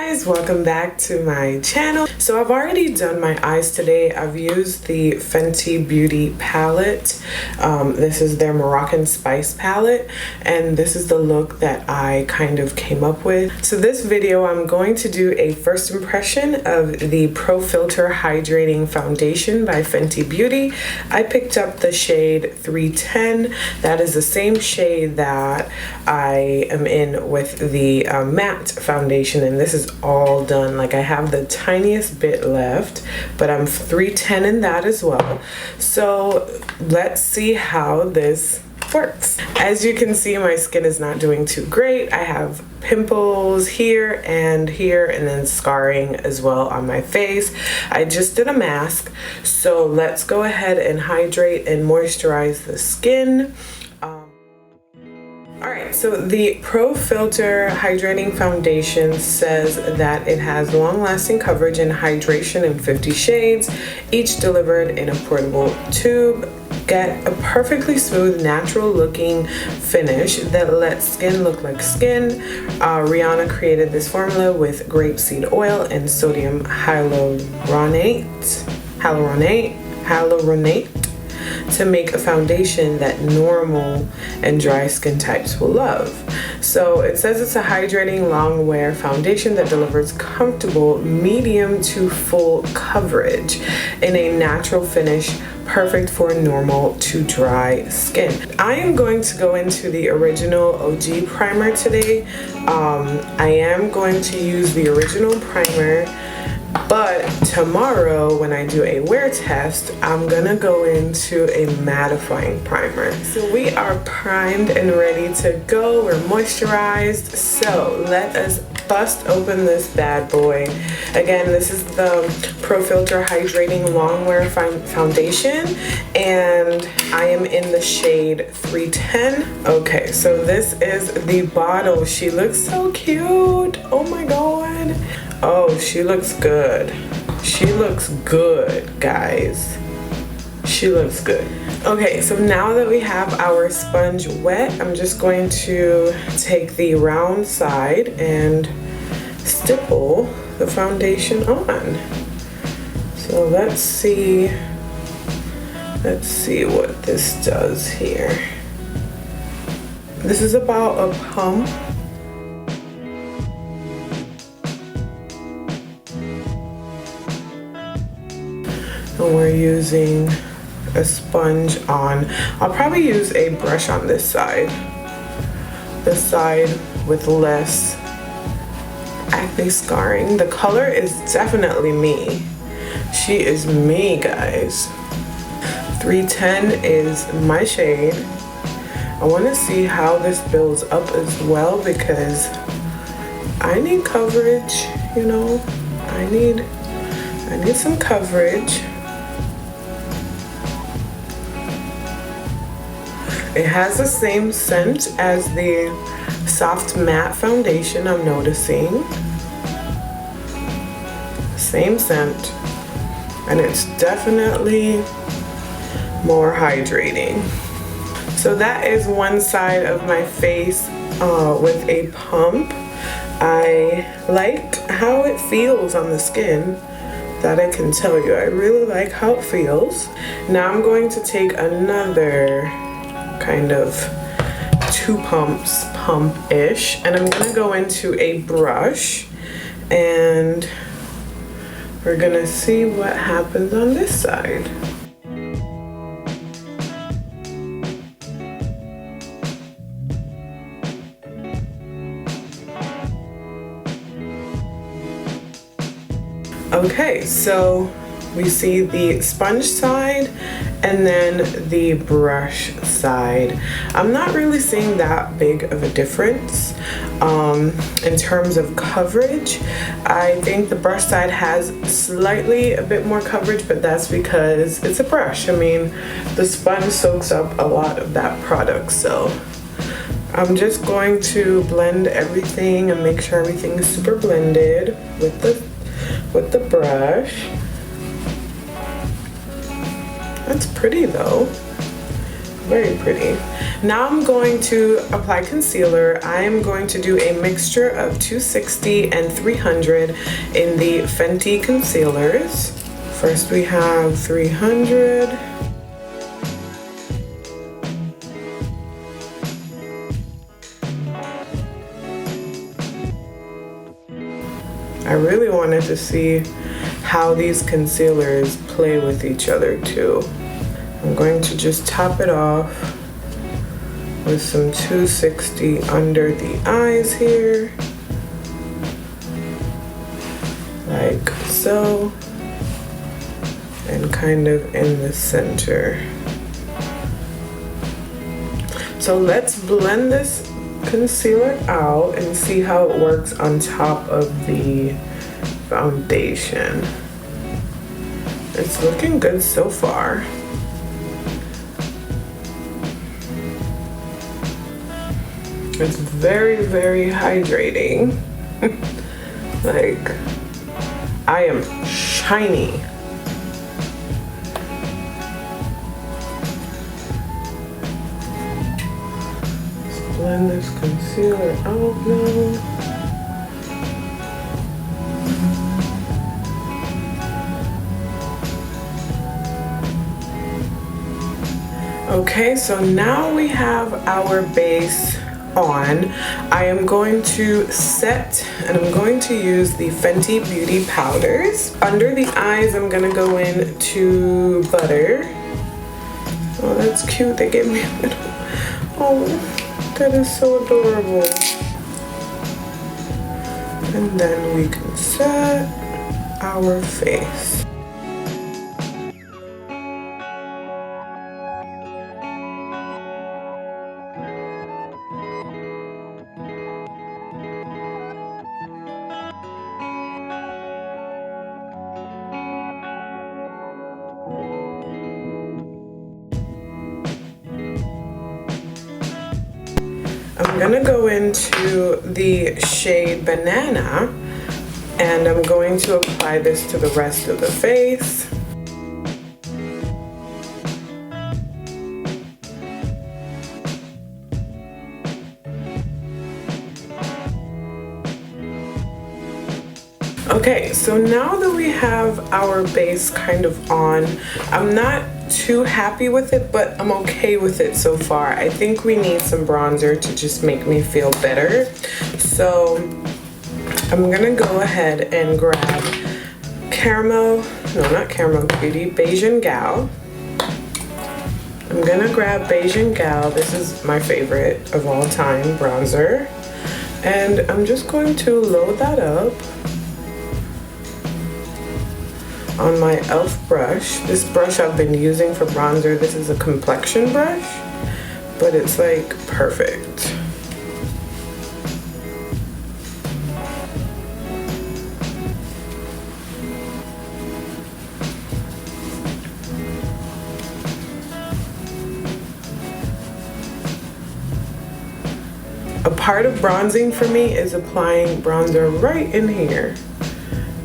guys, welcome back to my channel. So I've already done my eyes today. I've used the Fenty Beauty palette. This is their Moroccan Spice palette, and this is the look that I kind of came up with. So this video I'm going to do a first impression of the Pro Filter Hydrating Foundation by Fenty Beauty. I picked up the shade 310. That is the same shade that I am in with the matte foundation, and this is all done. Like, I have the tiniest bit left, but I'm 310 in that as well. So let's see how this works. As you can see, my skin is not doing too great. I have pimples here, and then scarring as well on my face. I just did a mask, so let's go ahead and hydrate and moisturize the skin. Alright, so the Pro Filter Hydrating Foundation says that it has long-lasting coverage and hydration in 50 shades, each delivered in a portable tube. Get a perfectly smooth, natural-looking finish that lets skin look like skin. Rihanna created this formula with grapeseed oil and sodium hyaluronate to make a foundation that normal and dry skin types will love. So it says it's a hydrating long wear foundation that delivers comfortable medium to full coverage in a natural finish, perfect for normal to dry skin. I am going to go into the original OG primer today. I am going to use the original primer, but tomorrow when I do a wear test, I'm gonna go into a mattifying primer. So we are primed and ready to go. We're moisturized. So let us bust open this bad boy. Again, this is the Pro Filter Hydrating Long Wear Foundation, and I am in the shade 310. Okay, so this is the bottle. She looks so cute. Oh my god. Oh, she looks good. She looks good, guys. She looks good. Okay, so now that we have our sponge wet, I'm just going to take the round side and stipple the foundation on. So let's see what this does here. This is about a pump. And we're using a sponge on. I'll probably use a brush on this side with less acne scarring. The color is definitely me. She is me, guys. 310 is my shade. I want to see how this builds up as well, because I need coverage, you know. I need some coverage. It has the same scent as the soft matte foundation, I'm noticing. Same scent. And it's definitely more hydrating. So that is one side of my face with a pump. I like how it feels on the skin. That I can tell you. I really like how it feels. Now I'm going to take another kind of pump-ish, and I'm gonna go into a brush, and we're gonna see what happens on this side. Okay, so we see the sponge side and then the brush side. I'm not really seeing that big of a difference in terms of coverage. I think the brush side has slightly a bit more coverage, but that's because it's a brush. I mean, the sponge soaks up a lot of that product, so I'm just going to blend everything and make sure everything is super blended with the brush. That's pretty though. Very pretty. Now I'm going to apply concealer. I am going to do a mixture of 260 and 300 in the Fenty concealers. First we have 300. I really wanted to see how these concealers play with each other too. I'm going to just top it off with some 260 under the eyes here, like so, and kind of in the center. So let's blend this concealer out and see how it works on top of the foundation. It's looking good so far. It's very, very hydrating. Like, I am shiny. Let's blend this concealer out now. Okay, so now we have our base on. I am going to set, and I'm going to use the Fenty Beauty powders. Under the eyes, I'm gonna go in to butter. Oh, that's cute. They gave me a little, oh, that is so adorable. And then we can set our face. I'm gonna go into the shade Banana, and I'm going to apply this to the rest of the face. Okay, so now that we have our base kind of on, I'm not too happy with it, but I'm okay with it so far. I think we need some bronzer to just make me feel better. So I'm gonna go ahead and grab Beijing Gal. I'm gonna grab Beijing Gal. This is my favorite of all time bronzer. And I'm just going to load that up on my e.l.f. brush. This brush I've been using for bronzer. This is a complexion brush, but it's like perfect. A part of bronzing for me is applying bronzer right in here.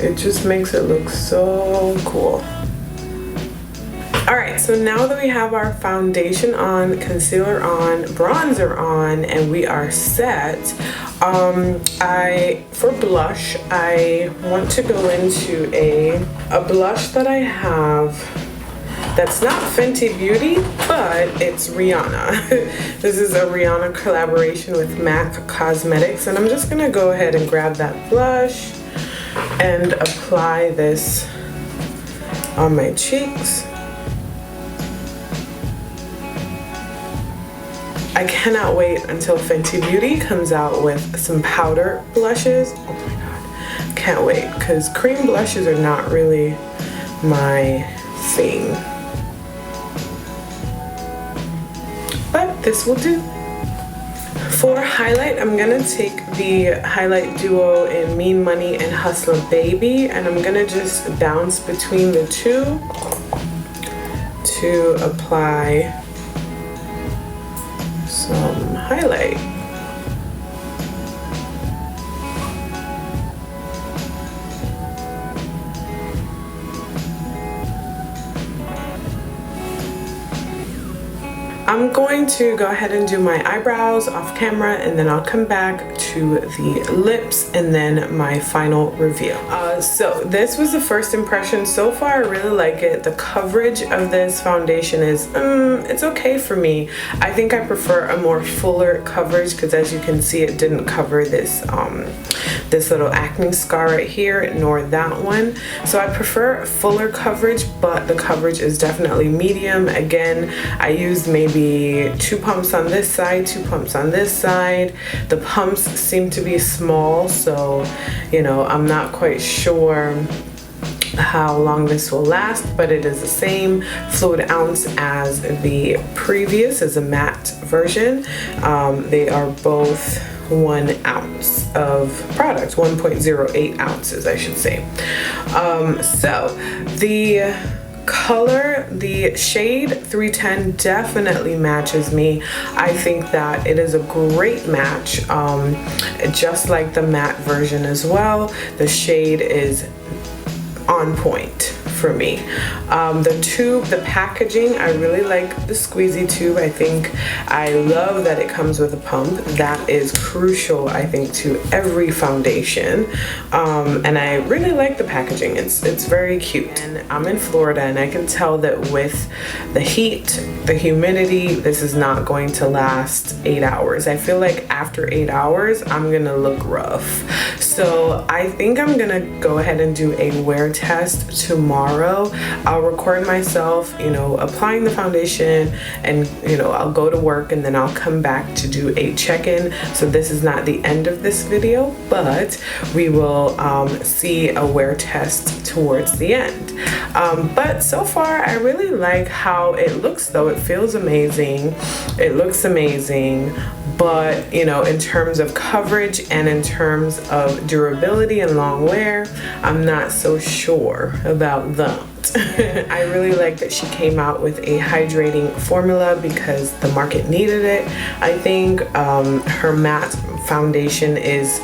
It just makes it look so cool. All right, so now that we have our foundation on, concealer on, bronzer on, and we are set, for blush, I want to go into a blush that I have that's not Fenty Beauty, but it's Rihanna. This is a Rihanna collaboration with MAC Cosmetics, and I'm just gonna go ahead and grab that blush and apply this on my cheeks. I cannot wait until Fenty Beauty comes out with some powder blushes. Oh my god, can't wait, because cream blushes are not really my thing. But this will do. For highlight, I'm gonna take the highlight duo in Mean Money and Hustler Baby, and I'm gonna just bounce between the two to apply some highlight. I'm going to go ahead and do my eyebrows off camera, and then I'll come back to the lips and then my final review. So this was the first impression. So far, I really like it. The coverage of this foundation is, it's okay for me. I think I prefer a more fuller coverage because, as you can see, it didn't cover this this little acne scar right here, nor that one. So I prefer fuller coverage, but the coverage is definitely medium. Again, I used maybe 2 pumps on this side, 2 pumps on this side. The pumps seem to be small, so you know, I'm not quite sure how long this will last, but it is the same fluid ounce as the previous, as a matte version. They are both 1 ounce of product, 1.08 ounces, I should say. So the color, the shade 310 definitely matches me. I think that it is a great match, just like the matte version as well. The shade is on point for me. The tube, the packaging, I really like the squeezy tube. I think I love that it comes with a pump. That is crucial, I think, to every foundation. And I really like the packaging. It's very cute. And I'm in Florida, and I can tell that with the heat, the humidity, this is not going to last 8 hours. I feel like after 8 hours, I'm gonna look rough. So I think I'm gonna go ahead and do a wear test tomorrow. I'll record myself, you know, applying the foundation, and you know, I'll go to work and then I'll come back to do a check-in. So this is not the end of this video, but we will see a wear test towards the end. But so far, I really like how it looks though. It feels amazing. It looks amazing. But you know, in terms of coverage and in terms of durability and long wear, I'm not so sure about that. I really like that she came out with a hydrating formula because the market needed it. I think her matte foundation is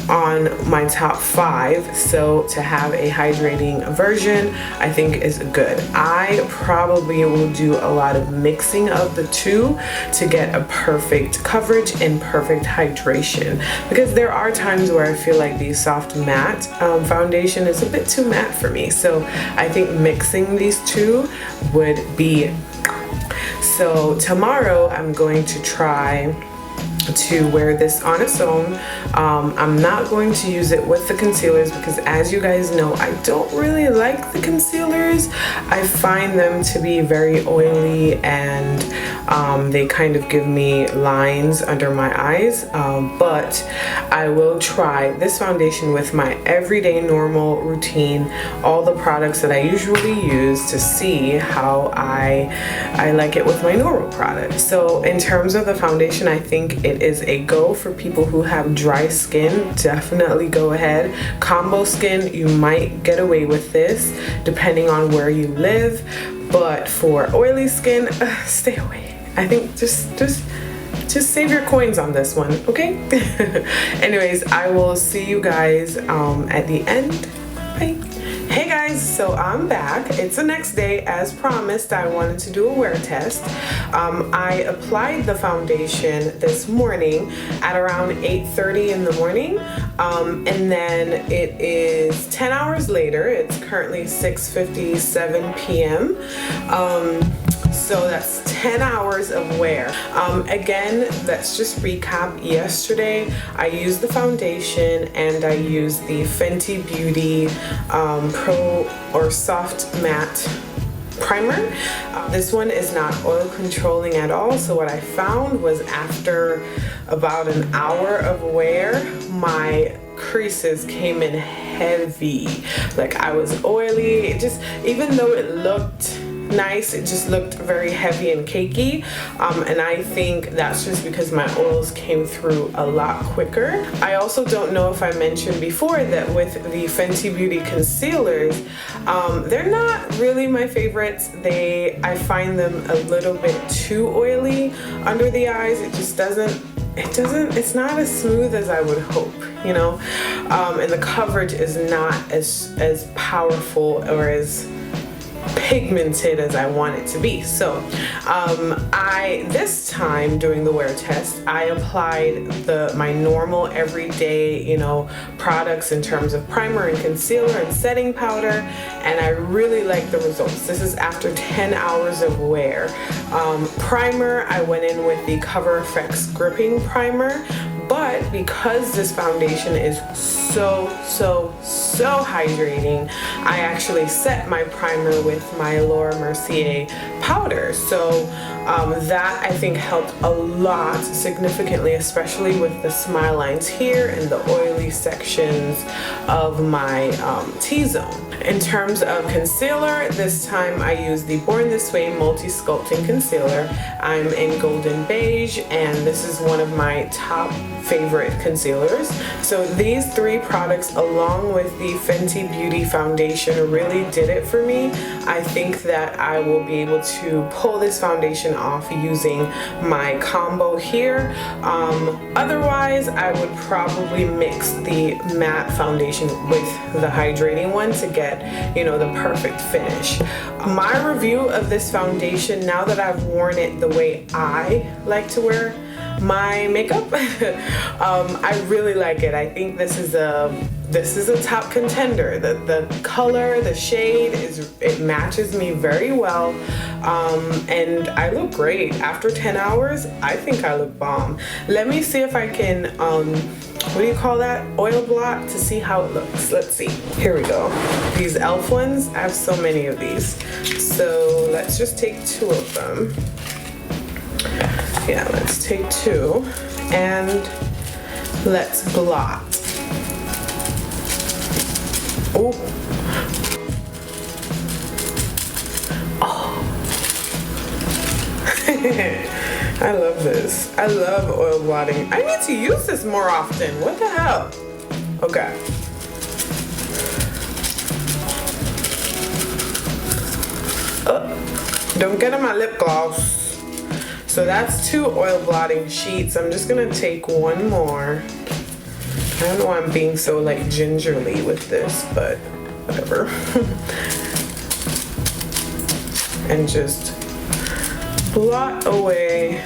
on my top 5, so to have a hydrating version I think is good. I probably will do a lot of mixing of the two to get a perfect coverage and perfect hydration, because there are times where I feel like the soft matte foundation is a bit too matte for me. So I think mixing these two would be. So tomorrow I'm going to try to wear this on its own. I'm not going to use it with the concealers because, as you guys know, I don't really like the concealers. I find them to be very oily, and they kind of give me lines under my eyes. But I will try this foundation with my everyday normal routine, all the products that I usually use, to see how I like it with my normal product. So in terms of the foundation, I think it is a go for people who have dry skin. Definitely go ahead. Combo skin, you might get away with this depending on where you live, but for oily skin, stay away. I think just save your coins on this one, okay? Anyways, I will see you guys at the end. Bye. Hey guys, so I'm back. It's the next day. As promised, I wanted to do a wear test. I applied the foundation this morning at around 8:30 in the morning, and then it is 10 hours later. It's currently 6:57 p.m. So that's 10 hours of wear. Again, let's just recap. Yesterday, I used the foundation and I used the Fenty Beauty Pro or Soft Matte Primer. This one is not oil controlling at all. So what I found was, after about an hour of wear, my creases came in heavy. Like, I was oily. It just, even though it looked nice, it just looked very heavy and cakey, and I think that's just because my oils came through a lot quicker. I also don't know if I mentioned before that with the Fenty Beauty concealers, they're not really my favorites. I find them a little bit too oily under the eyes. It just doesn't, it's not as smooth as I would hope, you know, and the coverage is not as powerful or as pigmented as I want it to be. So this time doing the wear test, I applied my normal everyday, you know, products in terms of primer and concealer and setting powder, and I really like the results. This is after 10 hours of wear. Primer, I went in with the Cover FX Gripping Primer, but because this foundation is so hydrating, I actually set my primer with my Laura Mercier powder. So that I think helped a lot, significantly, especially with the smile lines here and the oily sections of my T-zone. In terms of concealer, this time I used the Born This Way Multi-Sculpting Concealer. I'm in Golden Beige, and this is one of my top favorite concealers. So these three products, along with the Fenty Beauty foundation, really did it for me. I think that I will be able to pull this foundation off using my combo here. Otherwise, I would probably mix the matte foundation with the hydrating one to get, you know, the perfect finish. My review of this foundation, now that I've worn it the way I like to wear my makeup, I really like it. I think this is a top contender. The color, the shade, it matches me very well, and I look great. After 10 hours, I think I look bomb. Let me see if I can, what do you call that? Oil blot to see how it looks. Let's see. Here we go. These e.l.f. ones, I have so many of these. So let's just take 2 of them. Yeah, let's take 2 and let's blot. Oh. I love this. I love oil blotting. I need to use this more often. What the hell? Okay. Oh, don't get on my lip gloss. So that's 2 oil blotting sheets. I'm just gonna take 1 more. I don't know why I'm being so like gingerly with this, but whatever. And just blot away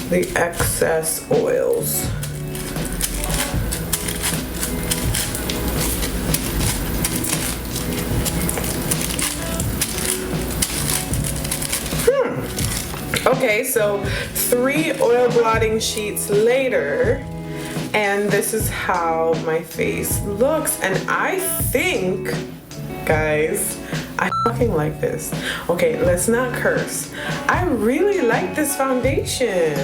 the excess oils. Okay, so 3 oil blotting sheets later, and this is how my face looks. And I think, guys, I fucking like this. Okay, let's not curse. I really like this foundation.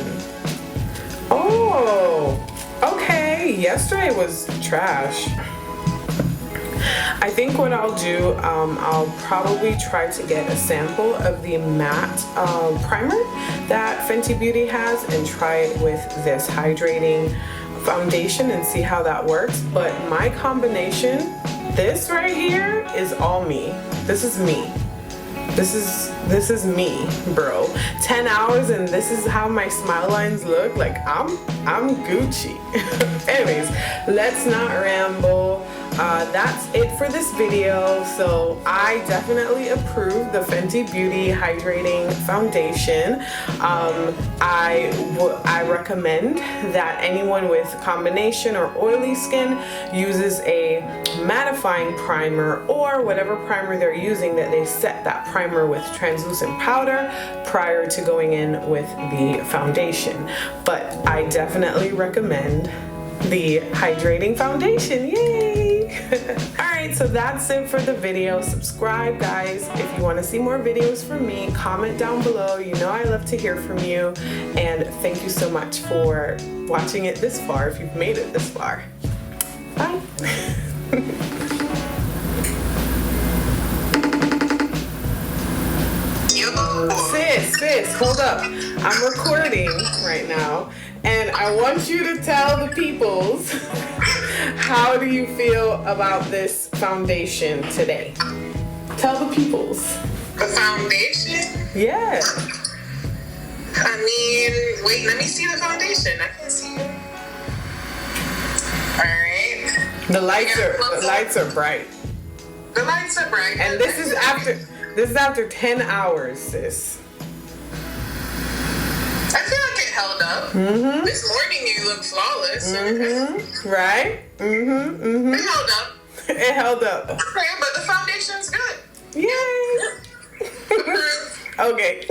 Oh, okay, yesterday was trash. I think what I'll do, I'll probably try to get a sample of the matte primer that Fenty Beauty has and try it with this hydrating foundation and see how that works. But my combination, this right here, is all me. This is me. This is me, bro. 10 hours and this is how my smile lines look. Like I'm Gucci. Anyways, let's not ramble. That's it for this video. So I definitely approve the Fenty Beauty Hydrating Foundation. I recommend that anyone with combination or oily skin uses a mattifying primer or whatever primer they're using, that they set that primer with translucent powder prior to going in with the foundation. But I definitely recommend the hydrating foundation. Yay! Alright, so that's it for the video. Subscribe, guys, if you want to see more videos from me. Comment down below. You know I love to hear from you. And thank you so much for watching it this far, if you've made it this far. Bye! Sis, hold up. I'm recording right now, and I want you to tell the peoples, how do you feel about this foundation today? Tell the peoples. The foundation? Yeah. I mean, wait, let me see the foundation. I can see it. Alright. The lights are bright. The lights are bright. And this is after This is after 10 hours, sis. I feel like it held up. This morning you look flawless. Right? It held up. It held up. Okay, but the foundation's good. Yay! Okay.